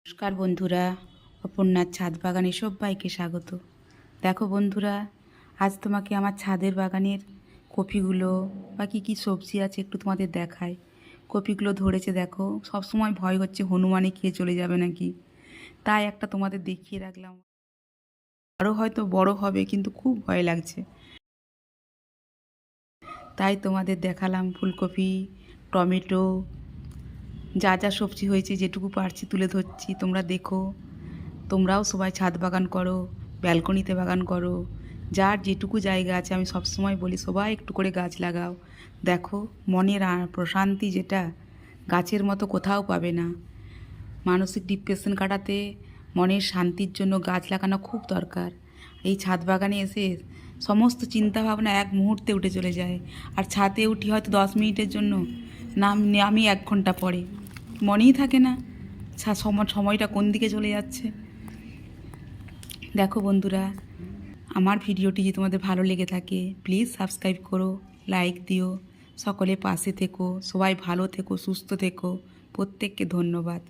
নমস্কার বন্ধুরা, অপর্ণার ছাদ বাগানে সবাইকে স্বাগত। দেখো বন্ধুরা, আজ তোমাকে আমার ছাদের বাগানের কপিগুলো বা কী সবজি আছে একটু তোমাদের দেখায়। কপিগুলো ধরেছে দেখো, সব সময় ভয় হচ্ছে হনুমানে খেয়ে চলে যাবে নাকি, তাই একটা তোমাদের দেখিয়ে রাখলাম। আরও হয়তো বড় হবে, কিন্তু খুব ভয় লাগছে, তাই তোমাদের দেখালাম। ফুলকপি, টমেটো, যা যা সবজি হয়েছে যেটুকু পারছি তুলে ধরছি, তোমরা দেখো। তোমরাও সবাই ছাদ বাগান করো, ব্যালকনিতে বাগান করো, যার যেটুকু জায়গা আছে। আমি সব সময় বলি সবাই একটু করে গাছ লাগাও। দেখো, মনের প্রশান্তি যেটা গাছের মতো কোথাও পাবে না। মানসিক ডিপ্রেশন কাটাতে মনের শান্তির জন্য গাছ লাগানো খুব দরকার। এই ছাদ বাগানে এসে সমস্ত চিন্তা ভাবনা এক মুহূর্তে উঠে চলে যায়। আর ছাদে উঠি হয়তো 10 মিনিটের জন্য, আমি 1 ঘন্টা পরে মনেই থাকে না সময়টা কোন দিকে চলে যাচ্ছে। দেখো বন্ধুরা, আমার ভিডিওটি যদি তোমাদের ভালো লেগে থাকে প্লিজ সাবস্ক্রাইব করো, লাইক দিও, সকলে পাশে থেকো, সবাই ভালো থেকো, সুস্থ থেকো, প্রত্যেককে ধন্যবাদ।